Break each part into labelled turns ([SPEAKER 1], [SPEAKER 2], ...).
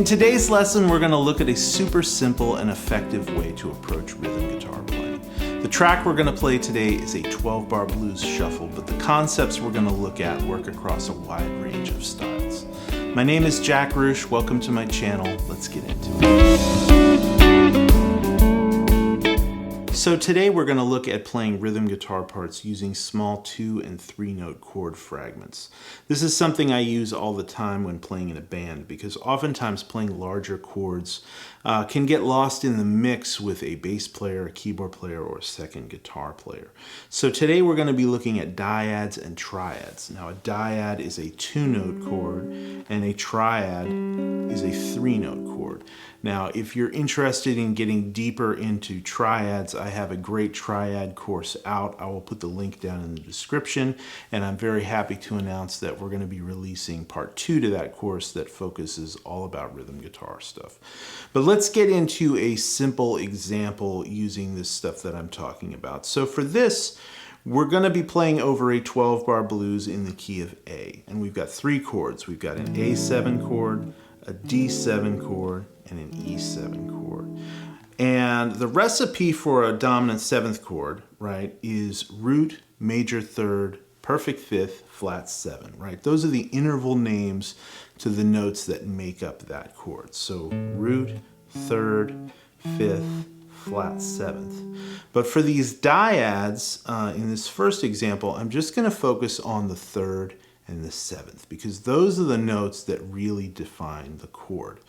[SPEAKER 1] In today's lesson, we're going to look at a super simple and effective way to approach rhythm guitar playing. The track we're going to play today is a 12-bar blues shuffle, but the concepts we're going to look at work across a wide range of styles. My name is Jack Ruch. Welcome to my channel. Let's get into it. So today we're going to look at playing rhythm guitar parts using small 2- and 3-note chord fragments. This is something I use all the time when playing in a band because oftentimes playing larger chords can get lost in the mix with a bass player, a keyboard player, or a second guitar player. So today we're going to be looking at dyads and triads. Now a dyad is a 2-note chord and a triad is a 3-note chord. Now, if you're interested in getting deeper into triads, I have a great triad course out. I will put the link down in the description, and I'm very happy to announce that we're going to be releasing part 2 to that course that focuses all about rhythm guitar stuff. But let's get into a simple example using this stuff that I'm talking about. So for this, we're going to be playing over a 12-bar blues in the key of A, and we've got 3 chords. We've got an A7 chord, a D7 chord, and an E7 chord. And the recipe for a dominant 7th chord, right, is root, major 3rd, perfect 5th, flat 7, right? Those are the interval names to the notes that make up that chord. So root, 3rd, 5th, flat 7th. But for these dyads, in this first example, I'm just going to focus on the 3rd and the 7th because those are the notes that really define the chord.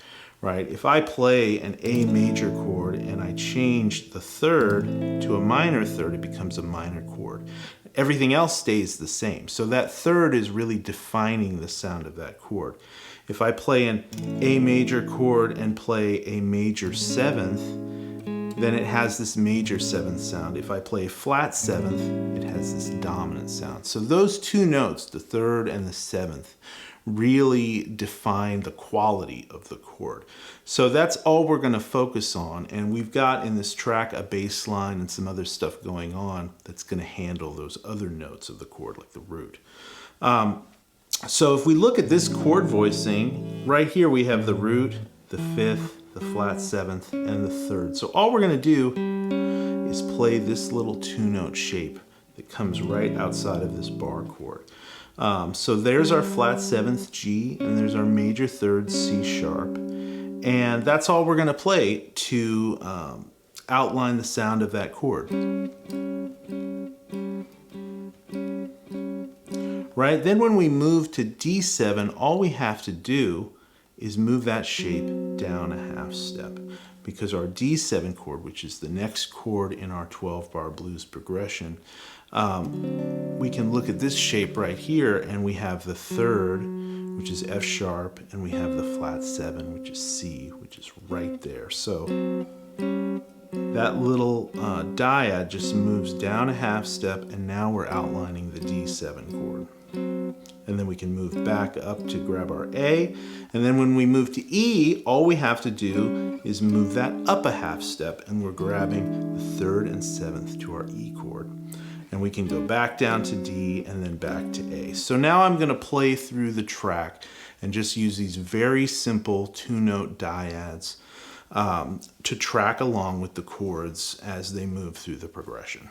[SPEAKER 1] Right? If I play an A major chord and I change the 3rd to a minor 3rd, it becomes a minor chord. Everything else stays the same. So that 3rd is really defining the sound of that chord. If I play an A major chord and play a major 7th, then it has this major 7th sound. If I play a flat 7th, it has this dominant sound. So those 2 notes, the 3rd and the 7th, really define the quality of the chord. So that's all we're going to focus on, and we've got in this track a bass line and some other stuff going on that's going to handle those other notes of the chord like the root. So if we look at this chord voicing, right here we have the root, the 5th, the flat 7th, and the 3rd. So all we're going to do is play this little 2-note shape that comes right outside of this bar chord. So there's our flat 7th G, and there's our major 3rd C sharp. And that's all we're going to play to outline the sound of that chord. Right? Then when we move to D7, all we have to do is move that shape down a half step, because our D7 chord, which is the next chord in our 12-bar blues progression, we can look at this shape right here, and we have the 3rd, which is F sharp, and we have the flat 7, which is C, which is right there. So that little dyad just moves down a half step, and now we're outlining the D7 chord. And then we can move back up to grab our A, and then when we move to E, all we have to do is move that up a half step, and we're grabbing the 3rd and 7th to our E chord. And we can go back down to D and then back to A. So now I'm going to play through the track and just use these very simple 2-note dyads to track along with the chords as they move through the progression.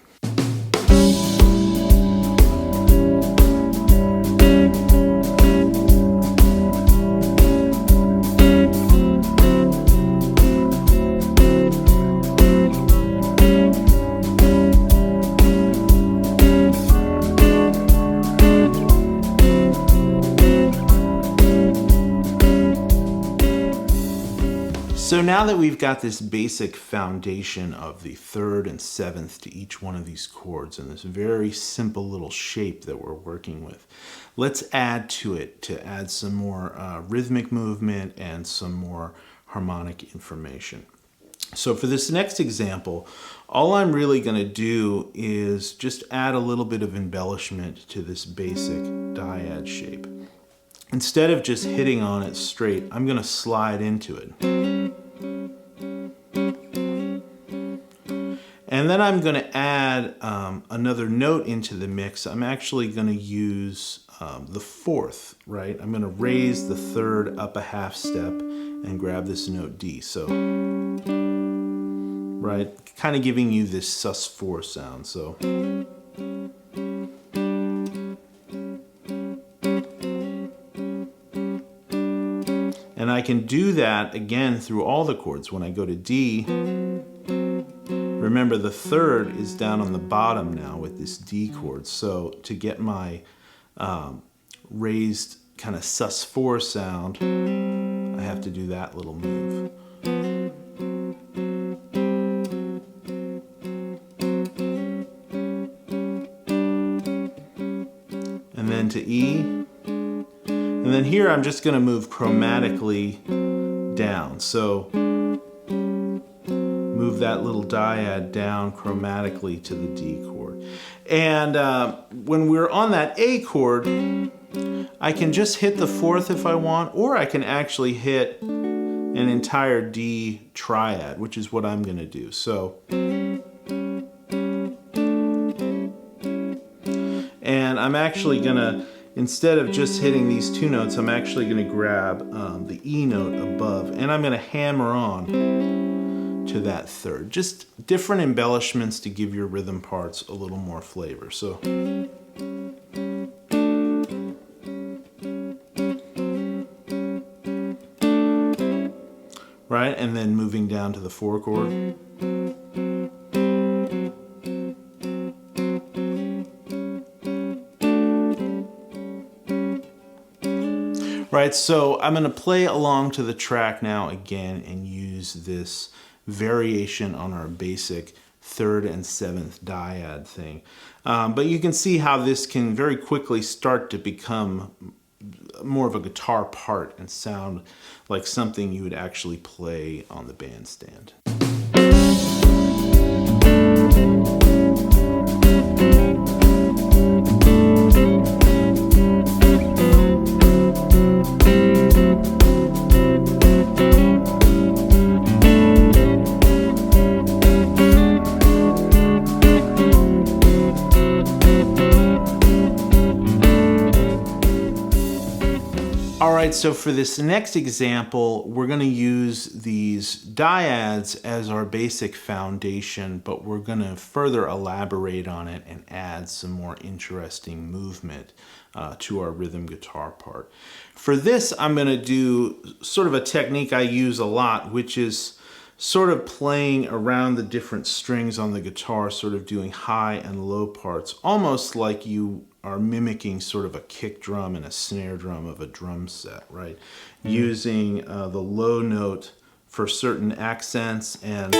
[SPEAKER 1] So now that we've got this basic foundation of the 3rd and 7th to each one of these chords and this very simple little shape that we're working with, let's add to it to add some more rhythmic movement and some more harmonic information. So for this next example, all I'm really going to do is just add a little bit of embellishment to this basic dyad shape. Instead of just hitting on it straight, I'm going to slide into it. And then I'm going to add another note into the mix. I'm actually going to use the 4th, right? I'm going to raise the 3rd up a half step and grab this note D. So, right, kind of giving you this sus4 sound. So, and I can do that again through all the chords. When I go to D, remember the third is down on the bottom now with this D chord. So to get my raised kind of sus4 sound, I have to do that little move. And then to E. And then here I'm just going to move chromatically down. So move that little dyad down chromatically to the D chord. And when we're on that A chord, I can just hit the fourth if I want, or I can actually hit an entire D triad, which is what I'm going to do. So, and I'm actually going to, instead of just hitting these two notes, I'm actually going to grab the E note above, and I'm going to hammer on to that third. Just different embellishments to give your rhythm parts a little more flavor. So, right, and then moving down to the 4 chord. Right, so I'm going to play along to the track now again and use this variation on our basic 3rd and 7th dyad thing. But you can see how this can very quickly start to become more of a guitar part and sound like something you would actually play on the bandstand. Alright, so for this next example, we're going to use these dyads as our basic foundation, but we're going to further elaborate on it and add some more interesting movement to our rhythm guitar part. For this, I'm going to do sort of a technique I use a lot, which is sort of playing around the different strings on the guitar, sort of doing high and low parts, almost like you are mimicking sort of a kick drum and a snare drum of a drum set, right? Using the low note for certain accents and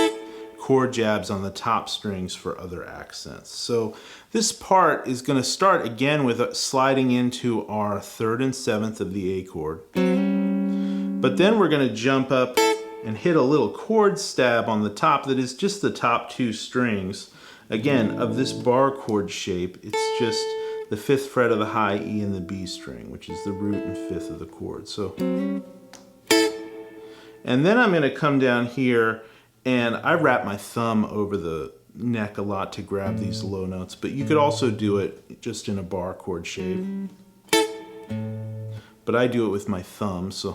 [SPEAKER 1] chord jabs on the top strings for other accents. So this part is going to start again with sliding into our 3rd and 7th of the A chord. But then we're going to jump up and hit a little chord stab on the top that is just the top 2 strings, again, of this bar chord shape. It's just the 5th fret of the high E and the B string, which is the root and 5th of the chord. So, and then I'm going to come down here, and I wrap my thumb over the neck a lot to grab these low notes, but you could also do it just in a bar chord shape. But I do it with my thumb, so.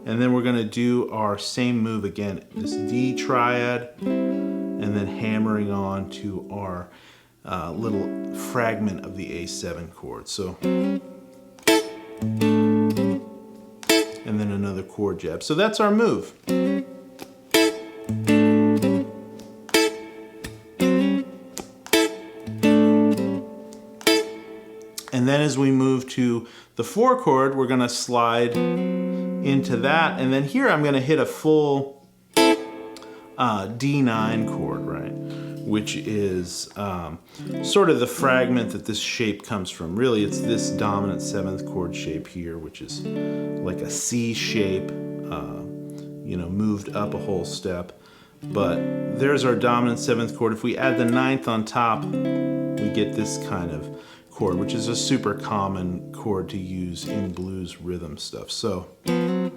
[SPEAKER 1] And then we're going to do our same move again, this D triad, and then hammering on to our little fragment of the A7 chord. So, and then another chord jab. So that's our move. And then as we move to the 4 chord, we're going to slide into that, and then here I'm going to hit a full D9 chord, right? Which is sort of the fragment that this shape comes from. Really, it's this dominant 7th chord shape here, which is like a C shape, you know, moved up a whole step. But there's our dominant 7th chord. If we add the 9th on top, we get this kind of chord, which is a super common chord to use in blues rhythm stuff. So, and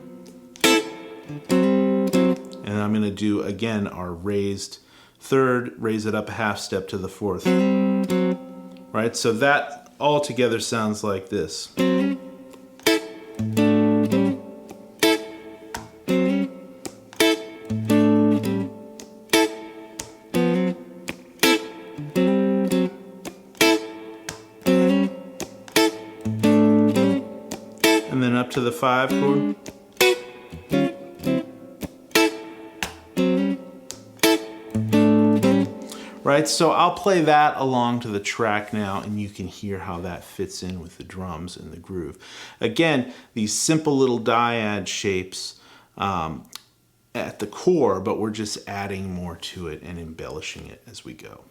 [SPEAKER 1] I'm going to do again our raised 3rd, raise it up a half step to the 4th. Right? So that all together sounds like this. And up to the 5 chord. Right, so I'll play that along to the track now, and you can hear how that fits in with the drums and the groove. Again, these simple little dyad shapes at the core, but we're just adding more to it and embellishing it as we go.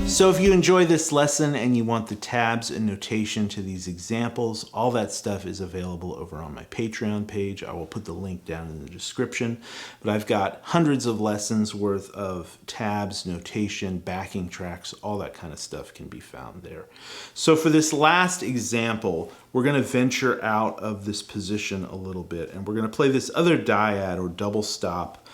[SPEAKER 1] So if you enjoy this lesson and you want the tabs and notation to these examples, all that stuff is available over on my Patreon page. I will put the link down in the description. But I've got hundreds of lessons worth of tabs, notation, backing tracks, all that kind of stuff can be found there. So for this last example, we're going to venture out of this position a little bit, and we're going to play this other dyad or double stop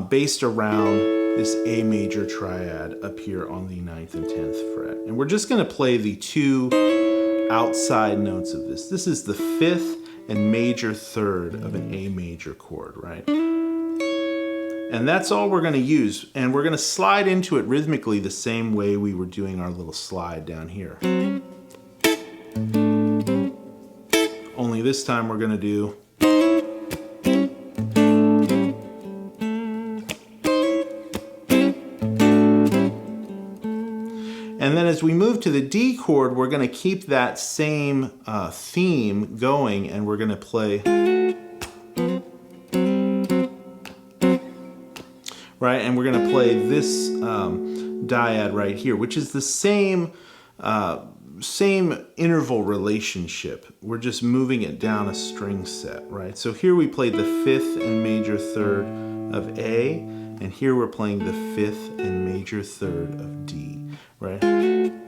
[SPEAKER 1] based around this A major triad up here on the 9th and 10th fret. And we're just going to play the 2 outside notes of this. This is the 5th and major 3rd of an A major chord, right? And that's all we're going to use. And we're going to slide into it rhythmically the same way we were doing our little slide down here. Only this time we're going to do and then as we move to the D chord, we're going to keep that same theme going, and we're going to play, right? And we're going to play this dyad right here, which is the same interval relationship. We're just moving it down a string set, right? So here we played the 5th and major 3rd of A, and here we're playing the 5th and major 3rd of D. Right? And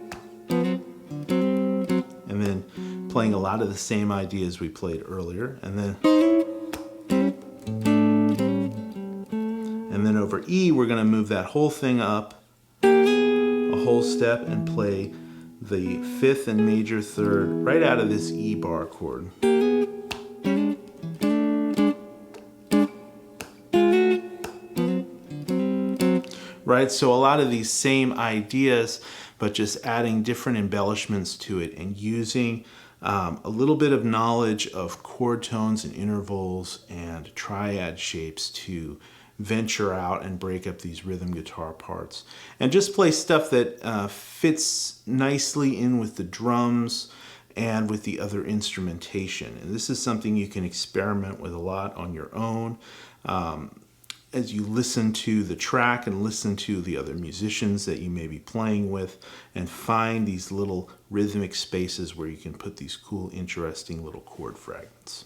[SPEAKER 1] then playing a lot of the same ideas we played earlier, and then over E we're going to move that whole thing up a whole step and play the 5th and major 3rd right out of this E bar chord. Right, so a lot of these same ideas, but just adding different embellishments to it and using a little bit of knowledge of chord tones and intervals and triad shapes to venture out and break up these rhythm guitar parts. And just play stuff that fits nicely in with the drums and with the other instrumentation. And this is something you can experiment with a lot on your own. As you listen to the track and listen to the other musicians that you may be playing with, and find these little rhythmic spaces where you can put these cool, interesting little chord fragments.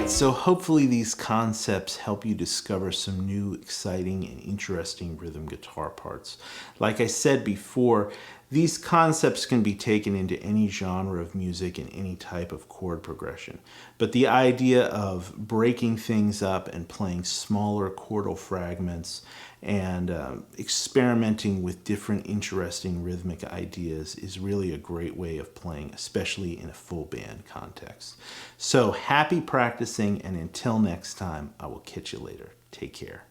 [SPEAKER 1] So hopefully these concepts help you discover some new, exciting, and interesting rhythm guitar parts. Like I said before, these concepts can be taken into any genre of music and any type of chord progression. But the idea of breaking things up and playing smaller chordal fragments and experimenting with different interesting rhythmic ideas is really a great way of playing, especially in a full band context. So happy practicing, and until next time, I will catch you later. Take care.